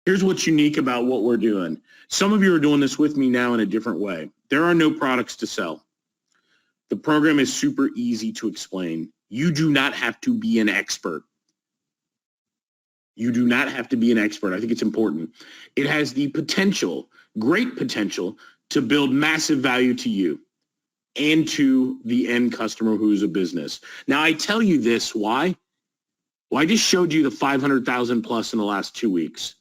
Here's what's unique about what we're doing. Some of you are doing this with me now in a different way. There are no products to sell. The program is super easy to explain. You do not have to be an expert. You do not have to be an expert. I think it's important. It has the potential, great potential, to build massive value to you and to the end customer who's a business. Now, I tell you this, why? Well, I just showed you the 500,000 plus in the last 2 weeks.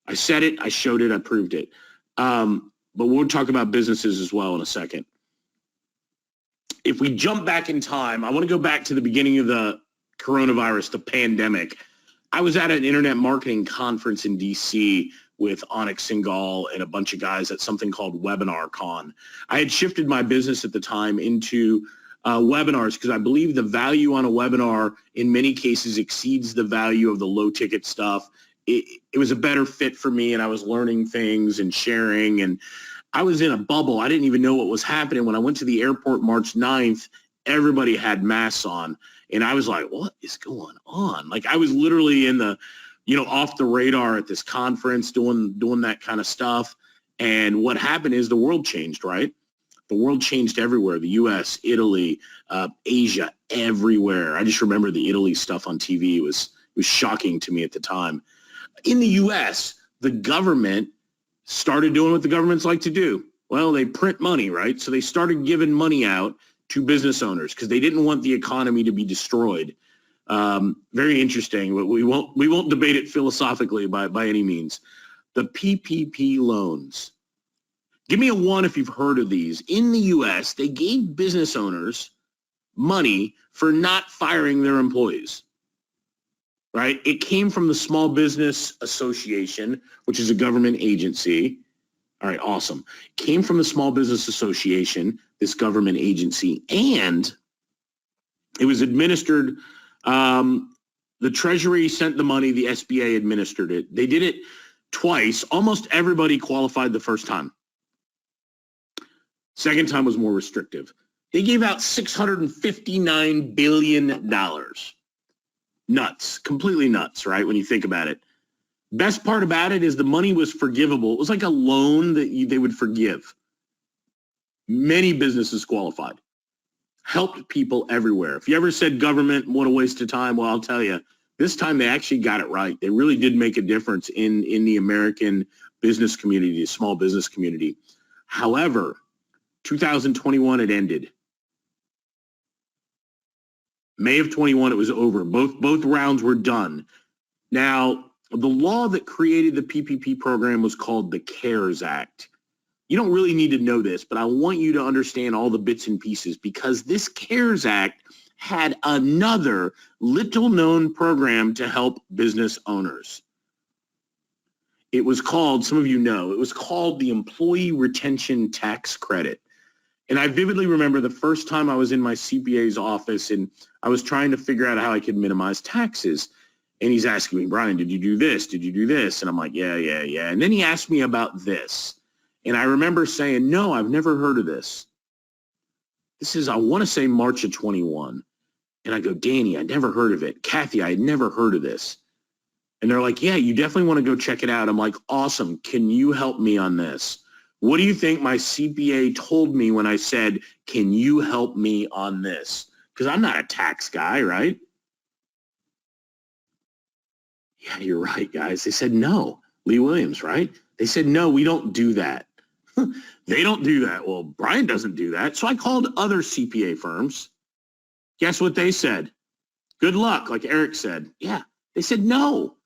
I said it, I showed it, I proved it. But we'll talk about businesses as well in a second. If we jump back in time, I want to go back to the beginning of the coronavirus, the pandemic. I was at an internet marketing conference in DC with Onyx Singal and a bunch of guys at something called Webinar Con. I had shifted my business at the time into webinars because I believe the value on a webinar in many cases exceeds the value of the low ticket stuff. It was a better fit for me, and I was learning things and sharing, and I was in a bubble. I didn't even know what was happening. When I went to the airport March 9th, everybody had masks on, and I was like, what is going on? Like, I was literally in the, off the radar at this conference doing that kind of stuff. And what happened is the world changed, right? The world changed everywhere. The US, Italy, Asia, everywhere. I just remember the Italy stuff on TV. It was shocking to me at the time. In the US, the government started doing what the governments like to do. Well, they print money, right? So they started giving money out to business owners because they didn't want the economy to be destroyed. Very interesting, but we won't debate it philosophically by any means. The PPP loans. Give me a 1 if you've heard of these. In the US, they gave business owners money for not firing their employees. Right? It came from the Small Business Association, which is a government agency. All right, awesome. Came from the Small Business Association, this government agency, and it was administered. The Treasury sent the money, the SBA administered it. They did it twice. Almost everybody qualified the first time. Second time was more restrictive. They gave out $659 billion. Nuts, completely nuts, right? When you think about it. Best part about it is the money was forgivable. It was like a loan that they would forgive. Many businesses qualified. Helped people everywhere. If you ever said government, what a waste of time, well, I'll tell you, this time they actually got it right. They really did make a difference in the American business community, the small business community. However, 2021, it ended. May of 21, it was over. Both rounds were done. Now, the law that created the PPP program was called the CARES Act. You don't really need to know this, but I want you to understand all the bits and pieces because this CARES Act had another little-known program to help business owners. It was called, some of you know, it was called the Employee Retention Tax Credit. And I vividly remember the first time I was in my CPA's office and I was trying to figure out how I could minimize taxes. And he's asking me, Brian, did you do this? Did you do this? And I'm like, yeah. And then he asked me about this. And I remember saying, no, I've never heard of this. This is, I want to say March of 21. And I go, Danny, I never heard of it. Kathy, I had never heard of this. And they're like, yeah, you definitely want to go check it out. I'm like, awesome. Can you help me on this? What do you think my CPA told me when I said, can you help me on this? Because I'm not a tax guy, right? Yeah, you're right, guys. They said no. Lee Williams, right? They said, no, we don't do that. They don't do that. Well, Brian doesn't do that. So I called other CPA firms. Guess what they said? Good luck, like Eric said. Yeah, they said no.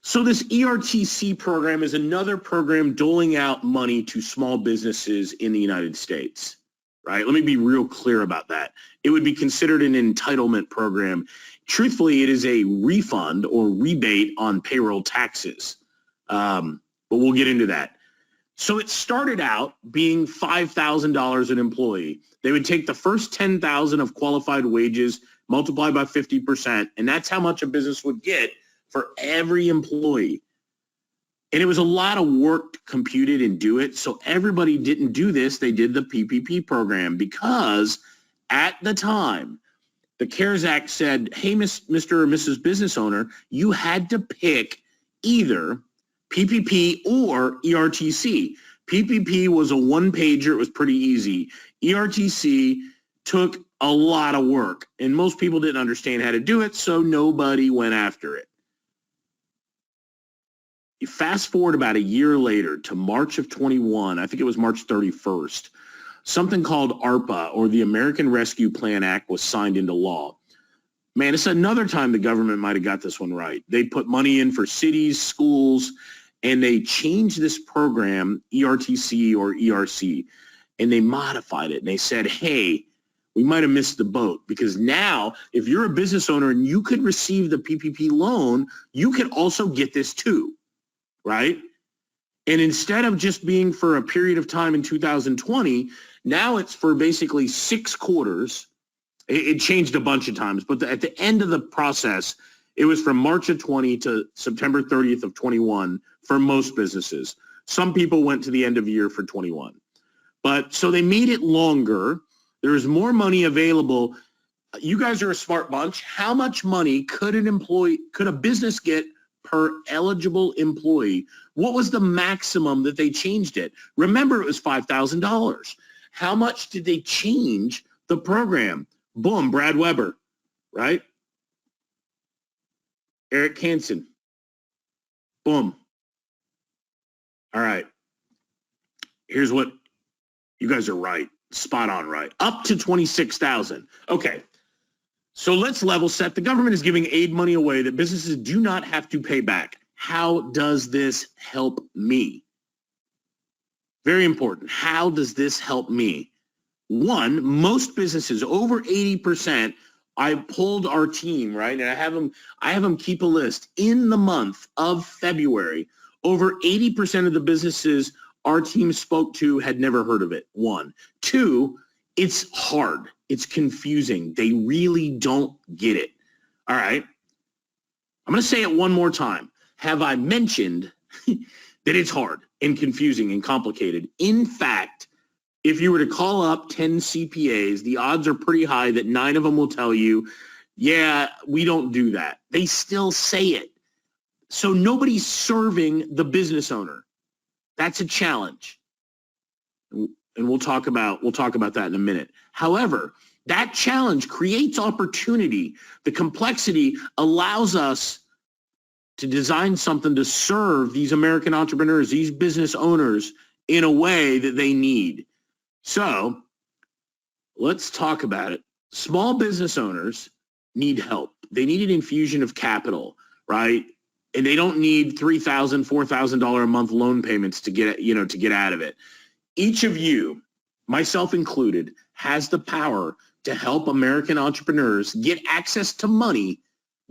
So this ERTC program is another program doling out money to small businesses in the United States, right? Let me be real clear about that. It would be considered an entitlement program. Truthfully, it is a refund or rebate on payroll taxes, but we'll get into that. So it started out being $5,000 an employee. They would take the first $10,000 of qualified wages, multiply by 50%, and that's how much a business would get for every employee. And it was a lot of work to compute it and do it. So everybody didn't do this. They did the PPP program because at the time, The CARES Act said, hey, Mr. or Mrs. Business Owner, you had to pick either PPP or ERTC. PPP was a one-pager. It was pretty easy. ERTC took a lot of work, and most people didn't understand how to do it, so nobody went after it. You fast forward about a year later to March of 21, I think it was March 31st, something called ARPA, or the American Rescue Plan Act, was signed into law. Man, it's another time the government might have got this one right. They put money in for cities, schools, and they changed this program, ERTC or ERC, and they modified it. And they said, hey, we might have missed the boat, because now if you're a business owner and you could receive the PPP loan, you could also get this too, right? And instead of just being for a period of time in 2020, now it's for basically 6 quarters. It changed a bunch of times, but at the end of the process, it was from March of 20 to September 30th of 21 for most businesses. Some people went to the end of year for 21. But so they made it longer. There is more money available. You guys are a smart bunch. How much money could a business get per eligible employee? What was the maximum that they changed it? Remember, it was $5,000. How much did they change the program? Boom, Brad Weber, right? Eric Hansen. Boom. All right. Here's what, you guys are right. Spot on right. Up to 26,000. Okay. So let's level set. The government is giving aid money away that businesses do not have to pay back. How does this help me? Very important. How does this help me? One, most businesses, over 80%, I pulled our team, right? And I have them keep a list. In the month of February, over 80% of the businesses our team spoke to had never heard of it. One. Two, it's hard. It's confusing. They really don't get it. All right. I'm going to say it one more time. Have I mentioned that it's hard and confusing and complicated? In fact, if you were to call up 10 CPAs, the odds are pretty high that 9 of them will tell you, yeah, we don't do that. They still say it. So nobody's serving the business owner. That's a challenge. And we'll talk about that in a minute. However, that challenge creates opportunity. The complexity allows us to design something to serve these American entrepreneurs, these business owners, in a way that they need. So let's talk about it. Small business owners need help. They need an infusion of capital, right? And they don't need $3,000, $4,000 a month loan payments to get out of it. Each of you, myself included, has the power to help American entrepreneurs get access to money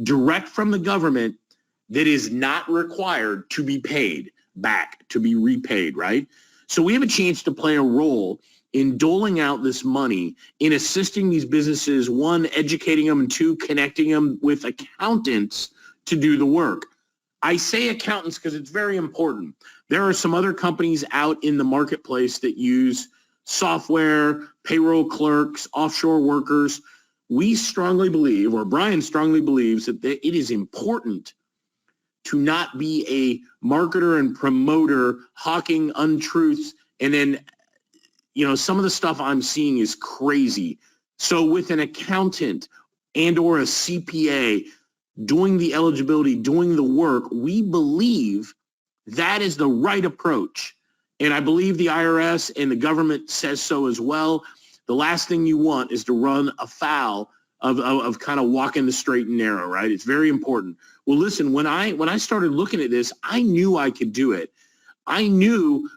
direct from the government that is not required to be paid back, to be repaid, right? So we have a chance to play a role in doling out this money, in assisting these businesses, one, educating them, and two, connecting them with accountants to do the work. I say accountants because it's very important. There are some other companies out in the marketplace that use software, payroll clerks, offshore workers. We strongly believe, or Brian strongly believes, that it is important to not be a marketer and promoter hawking untruths. And then, some of the stuff I'm seeing is crazy. So with an accountant and or a CPA doing the eligibility, doing the work, we believe that is the right approach. And I believe the IRS and the government says so as well. The last thing you want is to run afoul of kind of walking the straight and narrow, right? It's very important. Well, listen, when I started looking at this, I knew I could do it. I knew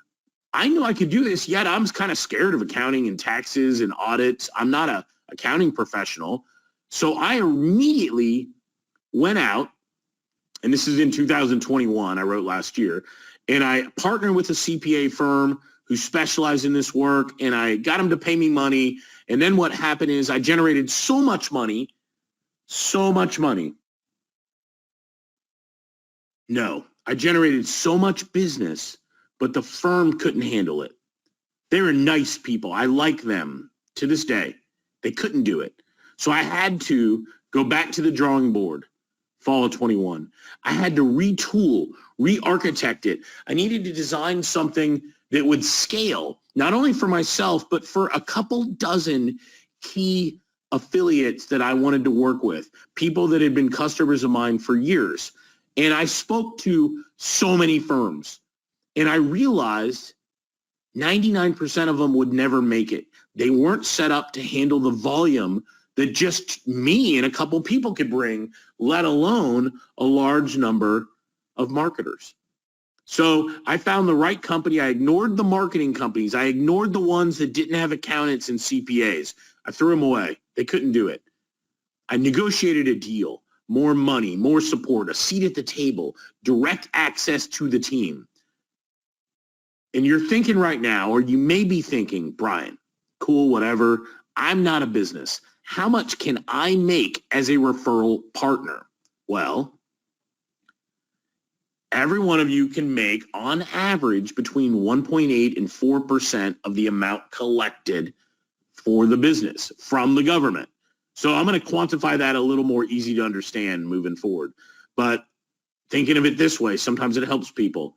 I could do this, yet I'm kind of scared of accounting and taxes and audits. I'm not an accounting professional. So I immediately went out, and this is in 2021, I wrote last year, and I partnered with a CPA firm who specialized in this work, and I got them to pay me money. And then what happened is I generated so much money. No, I generated so much business, but the firm couldn't handle it. They were nice people. I like them to this day. They couldn't do it. So I had to go back to the drawing board, fall of 21. I had to retool, re-architect it. I needed to design something that would scale, not only for myself, but for a couple dozen key affiliates that I wanted to work with, people that had been customers of mine for years. And I spoke to so many firms, and I realized 99% of them would never make it. They weren't set up to handle the volume that just me and a couple people could bring, let alone a large number of marketers. So I found the right company. I ignored the marketing companies. I ignored the ones that didn't have accountants and CPAs. I threw them away. They couldn't do it. I negotiated a deal, more money, more support, a seat at the table, direct access to the team. And you're thinking right now, or you may be thinking, Brian, cool, whatever. I'm not a business. How much can I make as a referral partner? Well, every one of you can make, on average, between 1.8 and 4% of the amount collected for the business from the government. So I'm going to quantify that a little more easy to understand moving forward. But thinking of it this way, sometimes it helps people.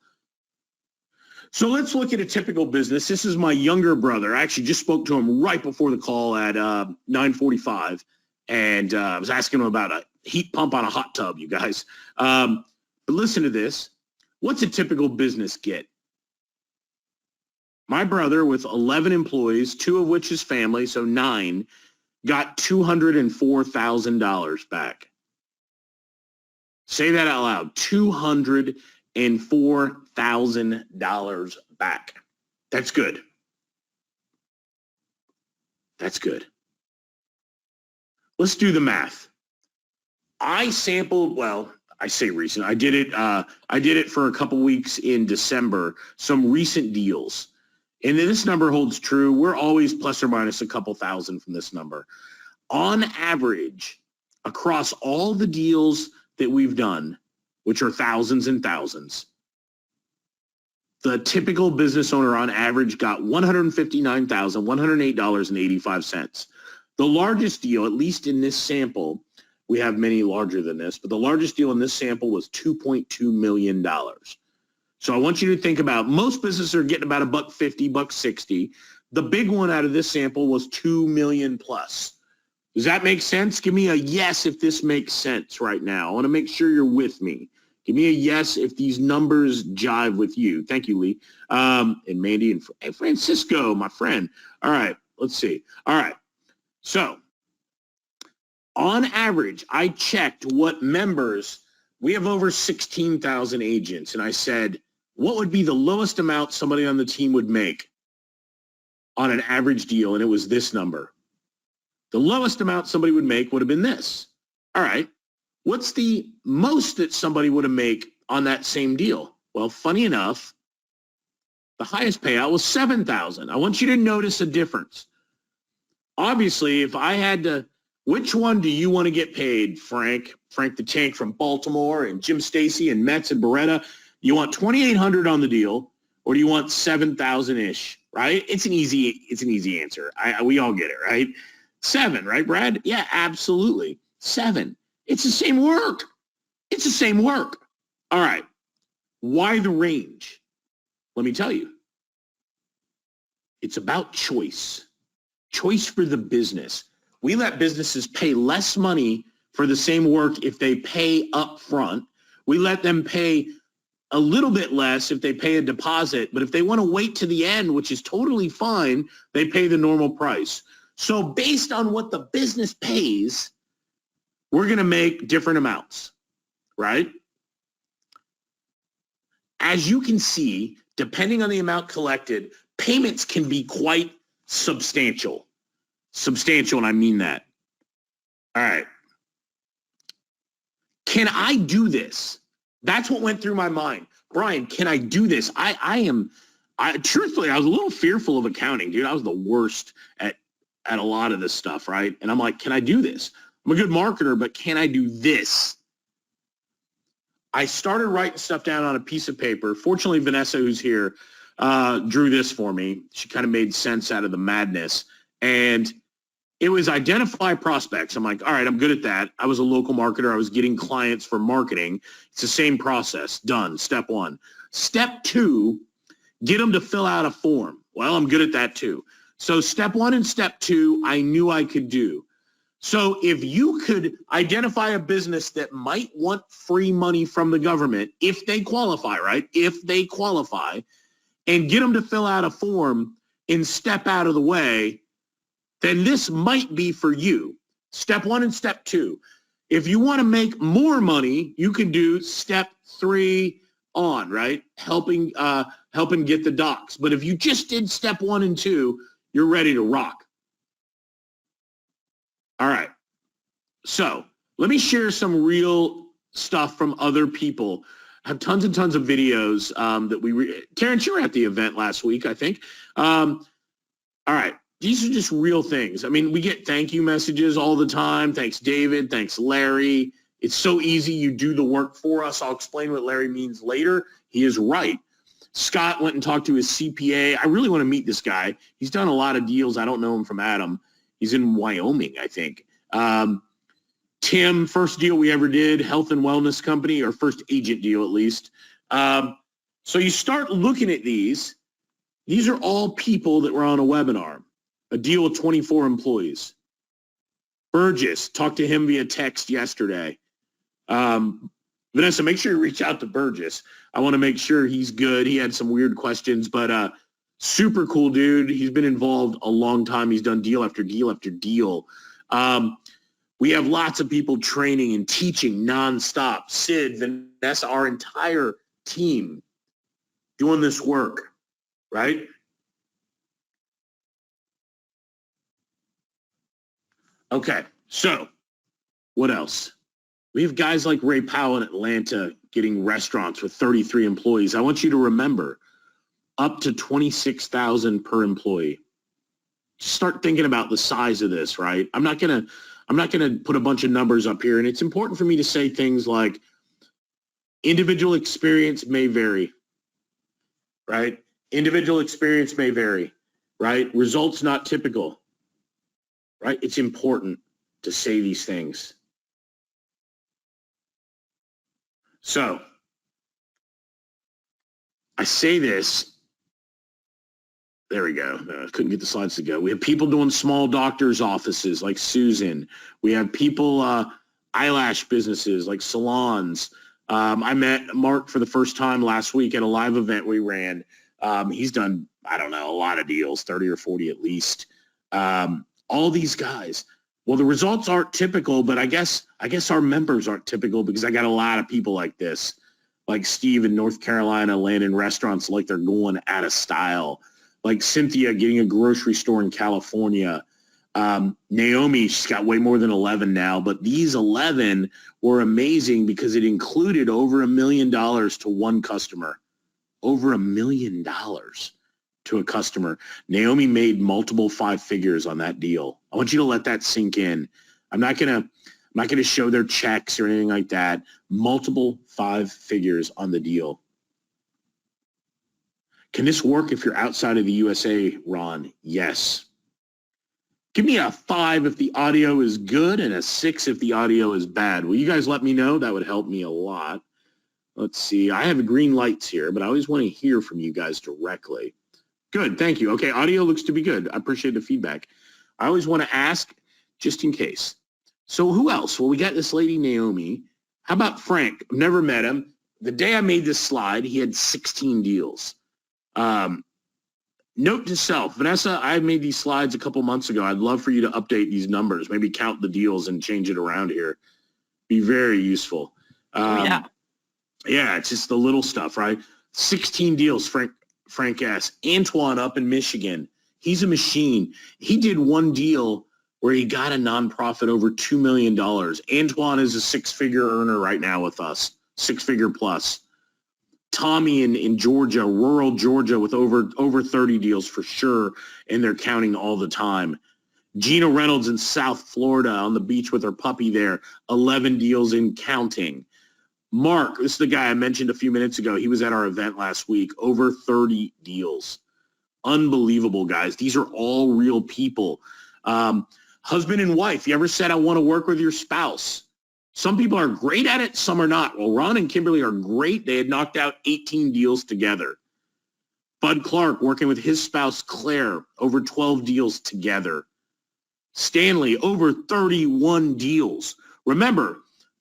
So let's look at a typical business. This is my younger brother. I actually just spoke to him right before the call at 9:45, and I was asking him about a heat pump on a hot tub, you guys. But listen to this. What's a typical business get? My brother, with 11 employees, 2 of which is family, so 9, got $204,000 back. Say that out loud. $204,000 back. That's good. That's good. Let's do the math. I sampled, well, I say recent. I did it for a couple weeks in December, some recent deals. And this number holds true. We're always plus or minus a couple thousand from this number. On average, across all the deals that we've done, which are thousands and thousands, the typical business owner on average got $159,108.85. The largest deal, at least in this sample, we have many larger than this, but the largest deal in this sample was $2.2 million. So I want you to think about, most businesses are getting about $150, $160. The big one out of this sample was $2 million plus. Does that make sense? Give me a yes if this makes sense right now. I want to make sure you're with me. Give me a yes if these numbers jive with you. Thank you, Lee. And Mandy and Francisco, my friend. All right, let's see. All right, so on average, I checked what members, we have over 16,000 agents, and I said, what would be the lowest amount somebody on the team would make on an average deal? And it was this number. The lowest amount somebody would make would have been this. All right. What's the most that somebody would have made on that same deal? Well, funny enough, the highest payout was $7,000. I want you to notice a difference. Obviously, if I had to, which one do you want to get paid, Frank? Frank the Tank from Baltimore and Jim Stacy and Metz and Beretta. You want $2,800 on the deal, or do you want $7,000-ish? Right? It's an easy answer. We all get it, right? 7, right, Brad? Yeah, absolutely. 7. It's the same work. It's the same work. All right. Why the range? Let me tell you. It's about choice. Choice for the business. We let businesses pay less money for the same work if they pay up front. We let them pay a little bit less if they pay a deposit. But if they want to wait to the end, which is totally fine, they pay the normal price. So based on what the business pays, we're going to make different amounts, right? As you can see, depending on the amount collected, payments can be quite substantial. Substantial, and I mean that. All right. Can I do this? That's what went through my mind. Brian, can I do this? Truthfully, I was a little fearful of accounting, dude. I was the worst at a lot of this stuff, right? And I'm like, can I do this? I'm a good marketer, but can I do this? I started writing stuff down on a piece of paper. Fortunately, Vanessa, who's here, drew this for me. She kind of made sense out of the madness. And It was identify prospects. I'm like, all right, I'm good at that. I was a local marketer. I was getting clients for marketing. It's the same process. Done. Step one. Step two, get them to fill out a form. Well, I'm good at that too. So step one and step two, I knew I could do. So if you could identify a business that might want free money from the government, if they qualify, right? If they qualify, and get them to fill out a form and step out of the way, then this might be for you. Step one and step two. If you want to make more money, you can do step three on, right? Helping get the docs. But if you just did step one and two, you're ready to rock. All right. So let me share some real stuff from other people. I have tons and tons of videos that Terrence, you were at the event last week, I think. All right. These are just real things. I mean, we get thank you messages all the time. Thanks, David. Thanks, Larry. It's so easy. You do the work for us. I'll explain what Larry means later. He is right. Scott went and talked to his CPA. I really want to meet this guy. He's done a lot of deals. I don't know him from Adam. He's in Wyoming, I think. Tim, first deal we ever did, health and wellness company, or first agent deal at least. So you start looking at these. These are all people that were on a webinar. A deal with 24 employees. Burgess, talked to him via text yesterday. Vanessa, make sure you reach out to Burgess. I want to make sure he's good. He had some weird questions, but super cool dude. He's been involved a long time. He's done deal after deal after deal. We have lots of people training and teaching nonstop. Sid, Vanessa, our entire team doing this work, right? Okay, so what else? We have guys like Ray Powell in Atlanta getting restaurants with 33 employees. I want you to remember, up to $26,000 per employee. Just start thinking about the size of this, right? I'm not gonna put a bunch of numbers up here, and it's important for me to say things like individual experience may vary, right? Individual experience may vary, right? Results not typical. Right? It's important to say these things. So I say this. There we go. Couldn't get the slides to go. We have people doing small doctors' offices like Susan. We have people, eyelash businesses like salons. I met Mark for the first time last week at a live event we ran. He's done, I don't know, a lot of deals, 30 or 40 at least. All these guys. Well, the results aren't typical, but I guess our members aren't typical because I got a lot of people like this, like Steve in North Carolina landing restaurants like they're going out of style, like Cynthia getting a grocery store in California. Naomi, she's got way more than 11 now, but these 11 were amazing because it included over $1 million to one customer. Over $1 million. To a customer. Naomi made multiple 5 figures on that deal. I want you to let that sink in. I'm not gonna show their checks or anything like that. Multiple 5 figures on the deal. Can this work if you're outside of the USA, Ron? Yes. Give me a 5 if the audio is good and a 6 if the audio is bad. Will you guys let me know? That would help me a lot. Let's see. I have green lights here, but I always want to hear from you guys directly. Good, thank you. Okay, audio looks to be good. I appreciate the feedback. I always want to ask just in case. So who else? Well, we got this lady, Naomi. How about Frank? I've never met him. The day I made this slide, he had 16 deals. Note to self, Vanessa, I made these slides a couple months ago. I'd love for you to update these numbers, maybe count the deals and change it around here. Be very useful. Yeah, it's just the little stuff, right? 16 deals, Frank S. Antoine up in Michigan. He's a machine. He did one deal where he got a nonprofit over $2 million. Antoine is a 6-figure earner right now with us, 6-figure plus. Tommy in Georgia, rural Georgia, with over 30 deals for sure, and they're counting all the time. Gina Reynolds in South Florida on the beach with her puppy there, 11 deals and counting. Mark, this is the guy I mentioned a few minutes ago. He was at our event last week, over 30 deals. Unbelievable, guys. These are all real people. Husband and wife, you ever said, I want to work with your spouse? Some people are great at it, some are not. Well, Ron and Kimberly are great. They had knocked out 18 deals together. Bud Clark working with his spouse, Claire, over 12 deals together. Stanley, over 31 deals. Remember,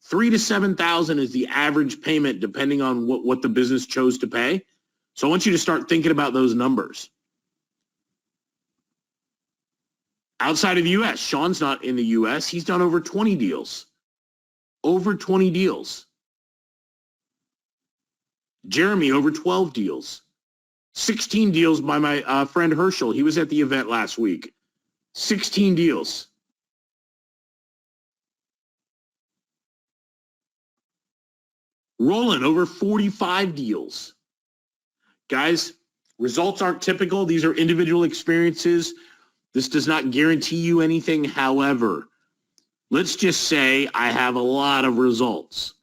$3,000 to $7,000 is the average payment depending on what the business chose to pay. So I want you to start thinking about those numbers. Outside of the U.S., Sean's not in the U.S. He's done over 20 deals. Over 20 deals. Jeremy, over 12 deals. 16 deals by my friend Herschel. He was at the event last week. 16 deals. Roland, over 45 deals. Guys, results aren't typical. These are individual experiences. This does not guarantee you anything. However, let's just say I have a lot of results.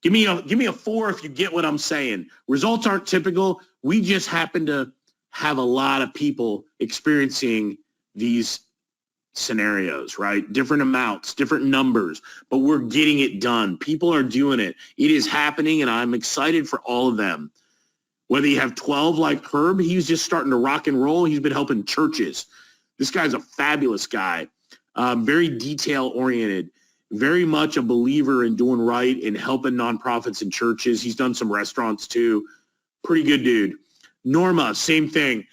Give me a 4 if you get what I'm saying. Results aren't typical. We just happen to have a lot of people experiencing these scenarios, right? Different amounts, different numbers, but we're getting it done. People are doing it. It is happening, and I'm excited for all of them. Whether you have 12 like Herb, he's just starting to rock and roll. He's been helping churches. This guy's a fabulous guy, very detail-oriented, very much a believer in doing right and helping nonprofits and churches. He's done some restaurants too. Pretty good dude. Norma, same thing.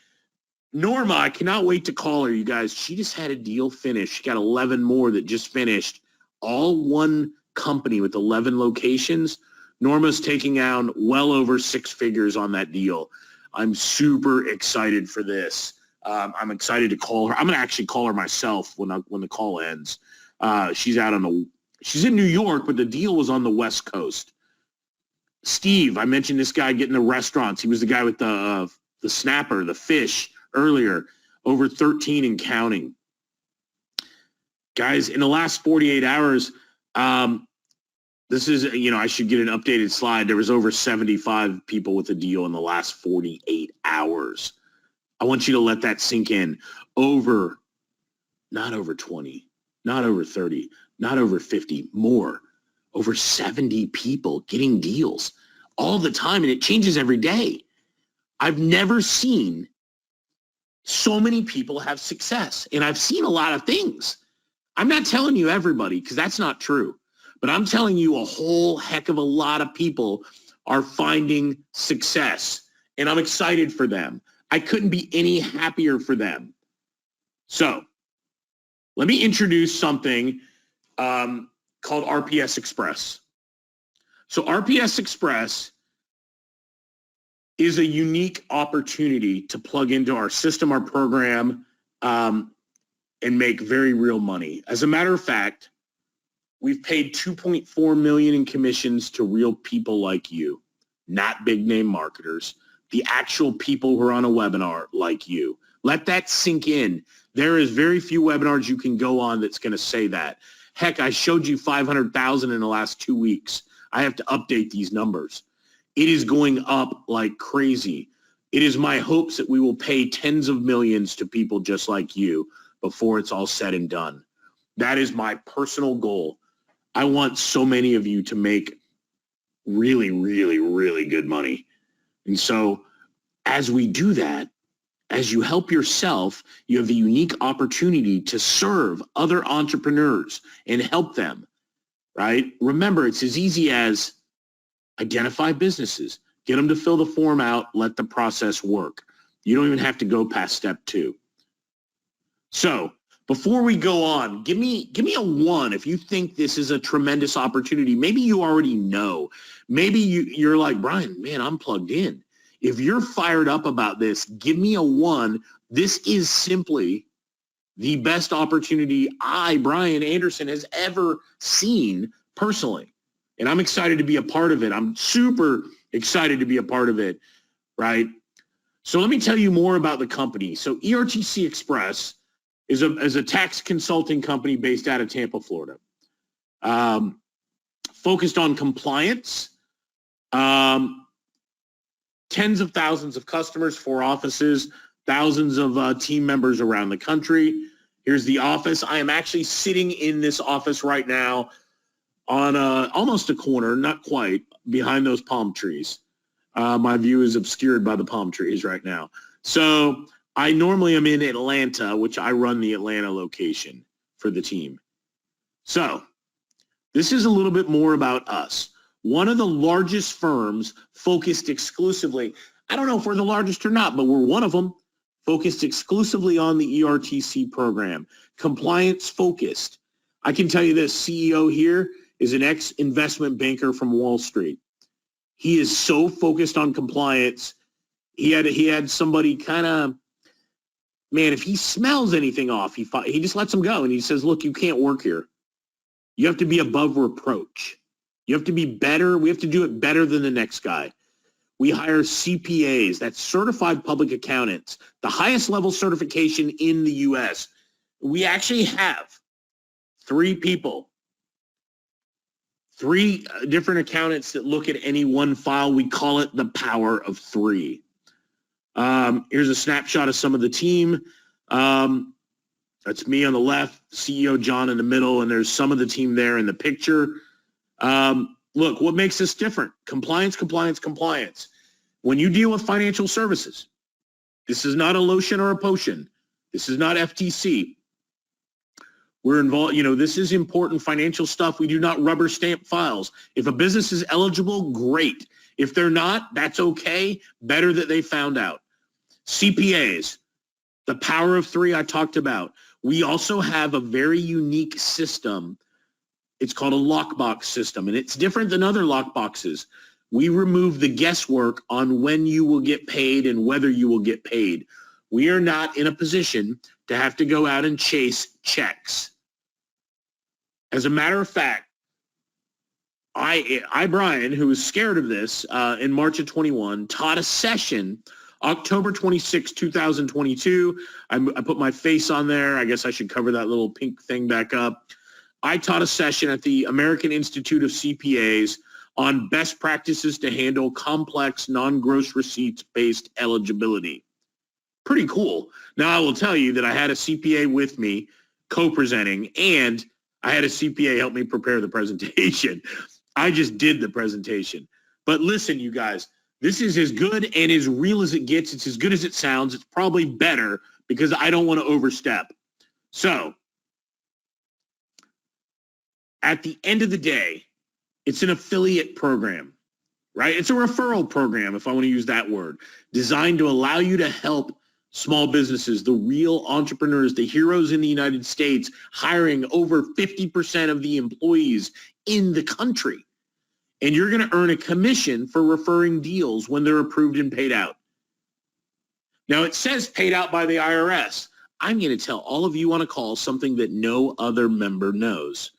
Norma, I cannot wait to call her, you guys. She just had a deal finished. She got 11 more that just finished. All one company with 11 locations. Norma's taking out well over 6 figures on that deal. I'm super excited for this. I'm excited to call her. I'm going to actually call her myself when the call ends. She's in New York, but the deal was on the West Coast. Steve, I mentioned this guy getting the restaurants. He was the guy with the snapper, the fish earlier, over 13 and counting. Guys, in the last 48 hours, this is, I should get an updated slide. There was over 75 people with a deal in the last 48 hours. I want you to let that sink in. Not over 20, not over 30, not over 50, more. Over 70 people getting deals all the time, and it changes every day. I've never seen so many people have success, and I've seen a lot of things. I'm not telling you everybody, because that's not true, but I'm telling you a whole heck of a lot of people are finding success, and I'm excited for them. I couldn't be any happier for them. So let me introduce something called RPS Express. So RPS Express is a unique opportunity to plug into our system, our program, and make very real money. As a matter of fact, we've paid $2.4 million in commissions to real people like you, not big name marketers, the actual people who are on a webinar like you. Let that sink in. There is very few webinars you can go on that's going to say that. Heck, I showed you 500,000 in the last 2 weeks. I have to update these numbers. It is going up like crazy. It is my hopes that we will pay tens of millions to people just like you before it's all said and done. That is my personal goal. I want so many of you to make really, really, really good money. And so as we do that, as you help yourself, you have the unique opportunity to serve other entrepreneurs and help them, right? Remember, it's as easy as identify businesses, get them to fill the form out, let the process work. You don't even have to go past step 2. So before we go on, give me a 1 if you think this is a tremendous opportunity. Maybe you already know. Maybe you're like, Brian, man, I'm plugged in. If you're fired up about this, give me a 1. This is simply the best opportunity Brian Anderson, has ever seen personally. And I'm excited to be a part of it. I'm super excited to be a part of it, right? So let me tell you more about the company. So ERTC Express is a tax consulting company based out of Tampa, Florida, focused on compliance, tens of thousands of customers, 4 offices, thousands of team members around the country. Here's the office. I am actually sitting in this office right now on almost a corner, not quite, behind those palm trees. My view is obscured by the palm trees right now. So I normally am in Atlanta, which I run the Atlanta location for the team. So this is a little bit more about us. One of the largest firms focused exclusively, I don't know if we're the largest or not, but we're one of them, focused exclusively on the ERTC program, compliance focused. I can tell you this, CEO here is an ex-investment banker from Wall Street. He is so focused on compliance. He had somebody kind of, man, if he smells anything off, he just lets him go. And he says, look, you can't work here. You have to be above reproach. You have to be better. We have to do it better than the next guy. We hire CPAs, that's certified public accountants, the highest level certification in the U.S. We actually have 3 people, 3 different accountants that look at any one file. We call it the power of 3. Here's a snapshot of some of the team. That's me on the left, CEO John in the middle, and there's some of the team there in the picture. Look, what makes us different? Compliance, compliance, compliance. When you deal with financial services, this is not a lotion or a potion. This is not FTC. We're involved, this is important financial stuff. We do not rubber stamp files. If a business is eligible, great. If they're not, that's okay. Better that they found out. CPAs, the power of 3 I talked about. We also have a very unique system. It's called a lockbox system, and it's different than other lockboxes. We remove the guesswork on when you will get paid and whether you will get paid. We are not in a position to have to go out and chase checks. As a matter of fact, Brian, who was scared of this in March of 21, taught a session October 26, 2022. I put my face on there. I guess I should cover that little pink thing back up. I taught a session at the American Institute of CPAs on best practices to handle complex non-gross receipts-based eligibility. Pretty cool. Now, I will tell you that I had a CPA with me co-presenting, and I had a CPA help me prepare the presentation. I just did the presentation. But listen, you guys, this is as good and as real as it gets. It's as good as it sounds. It's probably better because I don't want to overstep. So, at the end of the day, it's an affiliate program, right? It's a referral program, if I want to use that word, designed to allow you to help small businesses, the real entrepreneurs, the heroes in the United States, hiring over 50% of the employees in the country. And you're going to earn a commission for referring deals when they're approved and paid out. Now, it says paid out by the IRS. I'm going to tell all of you on a call something that no other member knows.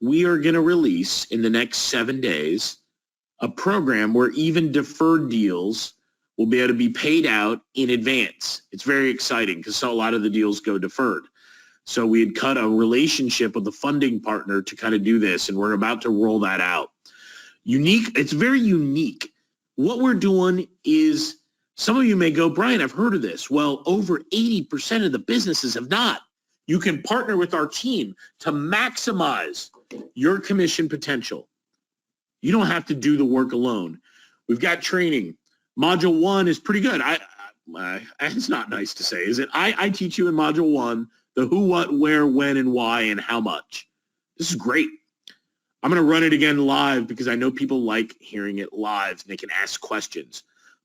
We are going to release in the next 7 days a program where even deferred deals will be able to be paid out in advance. It's very exciting because a lot of the deals go deferred. So we had cut a relationship with a funding partner to kind of do this, and we're about to roll that out. Unique, it's very unique. What we're doing is, some of you may go, Brian, I've heard of this. Well, over 80% of the businesses have not. You can partner with our team to maximize your commission potential. You don't have to do the work alone. We've got training. Module 1 is pretty good. It's not nice to say, is it? I teach you in Module 1 the who, what, where, when, and why, and how much. This is great. I'm going to run it again live because I know people like hearing it live and they can ask questions.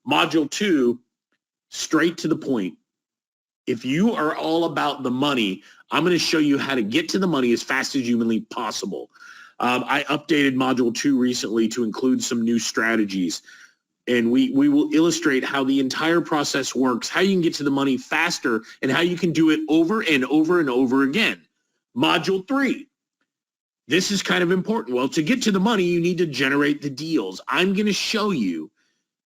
Module 2, straight to the point. If you are all about the money, I'm going to show you how to get to the money as fast as humanly possible. I updated Module 2 recently to include some new strategies, and we will illustrate how the entire process works, how you can get to the money faster, and how you can do it over and over and over again. Module 3. This is kind of important. Well, to get to the money, you need to generate the deals. I'm going to show you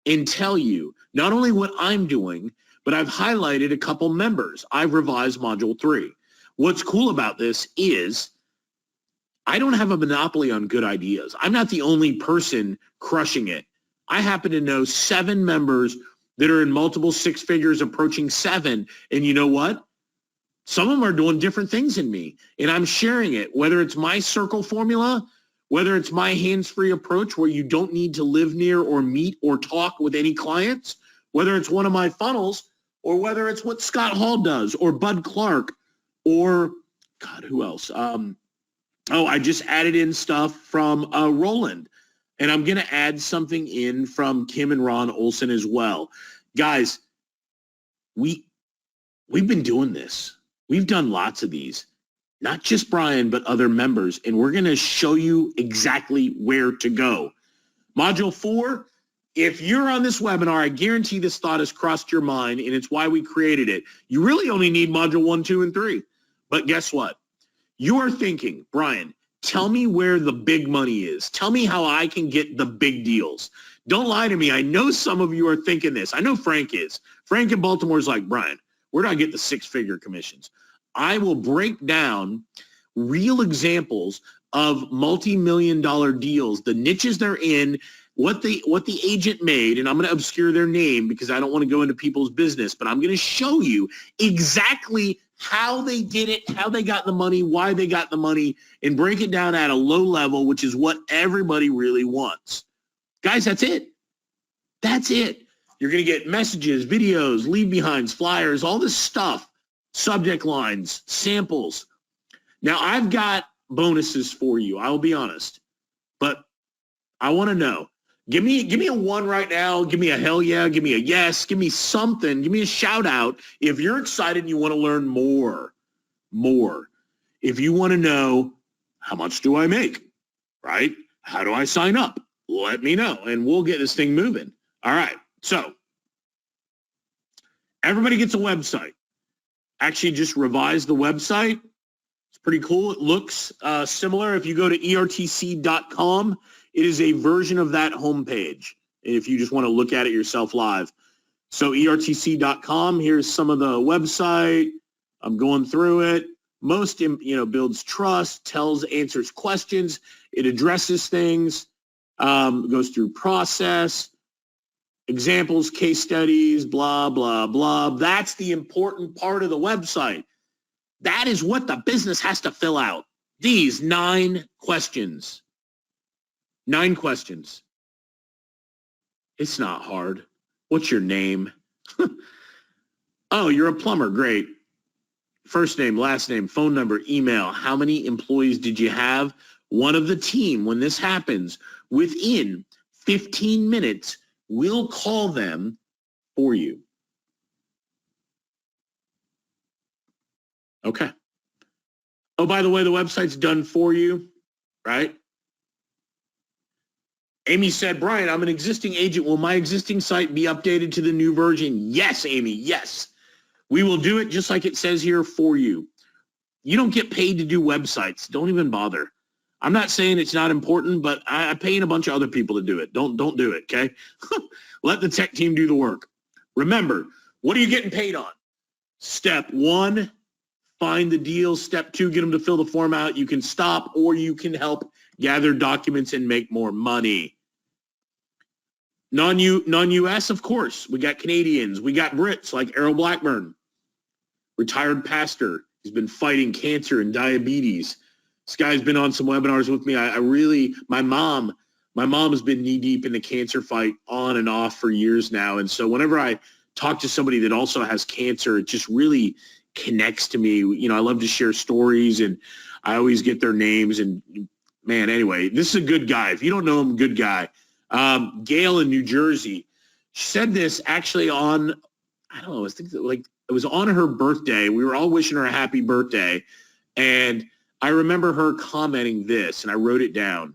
and tell you not only what I'm doing, but I've highlighted a couple members. I've revised Module 3. What's cool about this is I don't have a monopoly on good ideas. I'm not the only person crushing it. I happen to know 7 members that are in multiple 6 figures approaching 7. And you know what? Some of them are doing different things than me, and I'm sharing it, whether it's my circle formula, whether it's my hands-free approach where you don't need to live near or meet or talk with any clients, whether it's one of my funnels, or whether it's what Scott Hall does, or Bud Clark, or, God, who else? I just added in stuff from Roland, and I'm going to add something in from Kim and Ron Olson as well. Guys, we've been doing this. We've done lots of these, not just Brian, but other members, and we're going to show you exactly where to go. Module 4, if you're on this webinar, I guarantee this thought has crossed your mind, and it's why we created it. You really only need Module 1, 2, and 3. But guess what? You are thinking, Brian, tell me where the big money is. Tell me how I can get the big deals. Don't lie to me. I know some of you are thinking this. I know Frank is. Frank in Baltimore is like, Brian, where do I get the six-figure commissions? I will break down real examples of multi-million-dollar deals, the niches they're in, what the agent made, and I'm going to obscure their name because I don't want to go into people's business, but I'm going to show you exactly how they did it, how they got the money, why they got the money, and break it down at a low level, which is what everybody really wants. Guys, that's it. That's it. You're going to get messages, videos, leave behinds, flyers, all this stuff, subject lines, samples. Now, I've got bonuses for you. I'll be honest, but I want to know. Give me a 1 right now. Give me a hell yeah. Give me a yes. Give me something. Give me a shout out if you're excited and you want to learn more. If you want to know, how much do I make, right? How do I sign up? Let me know, and we'll get this thing moving. All right. So everybody gets a website. Actually, just revise the website. It's pretty cool. It looks similar. If you go to ertc.com, it is a version of that homepage. And if you just want to look at it yourself live. So ertc.com, here's some of the website. I'm going through it. Most, builds trust, answers questions. It addresses things, goes through process, examples, case studies, blah, blah, blah. That's the important part of the website. That is what the business has to fill out. These 9 questions. 9 questions. It's not hard. What's your name? Oh, you're a plumber. Great. First name, last name, phone number, email. How many employees did you have? One of the team, when this happens, within 15 minutes, we'll call them for you. Okay. Oh, by the way, the website's done for you, right? Amy said, Brian, I'm an existing agent. Will my existing site be updated to the new version? Yes, Amy, yes. We will do it just like it says here for you. You don't get paid to do websites. Don't even bother. I'm not saying it's not important, but I'm paying a bunch of other people to do it. Don't do it, okay? Let the tech team do the work. Remember, what are you getting paid on? Step 1, find the deals. Step 2, get them to fill the form out. You can stop, or you can help gather documents and make more money. Non-US, of course. We got Canadians. We got Brits like Errol Blackburn, retired pastor. He's been fighting cancer and diabetes. This guy's been on some webinars with me. My mom has been knee deep in the cancer fight on and off for years now. And so whenever I talk to somebody that also has cancer, it just really connects to me. I love to share stories, and I always get their names. And man, anyway, this is a good guy. If you don't know him, good guy. Gail in New Jersey, she said this actually on, I don't know, I think it was on her birthday. We were all wishing her a happy birthday. And I remember her commenting this, and I wrote it down.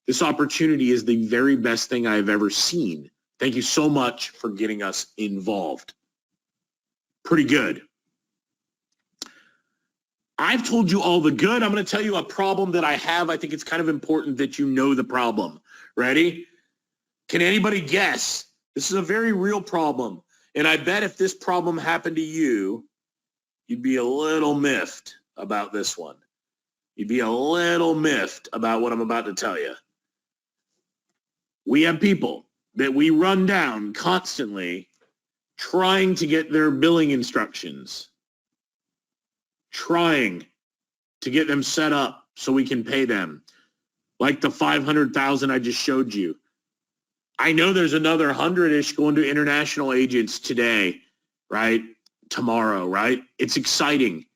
This opportunity is the very best thing I've ever seen. Thank you so much for getting us involved. Pretty good. I've told you all the good. I'm going to tell you a problem that I have. I think it's kind of important that you know the problem. Ready? Can anybody guess? This is a very real problem. And I bet if this problem happened to you, you'd be a little miffed about this one. You'd be a little miffed about what I'm about to tell you. We have people that we run down constantly trying to get their billing instructions. trying to get them set up so we can pay them. Like the 500,000 I just showed you. I know there's another 100-ish going to international agents today, right? Tomorrow, right? It's exciting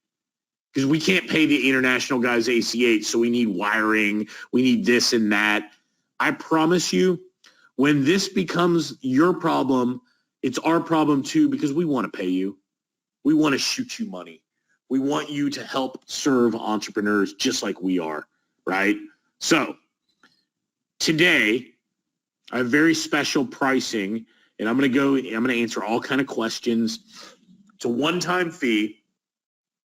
because we can't pay the international guys ACH, so we need wiring, we need this and that. I promise you, when this becomes your problem, it's our problem too, because we want to pay you. We want to shoot you money. We want you to help serve entrepreneurs just like we are, right? So today, I have very special pricing, and I'm going to answer all kind of questions. It's a one-time fee.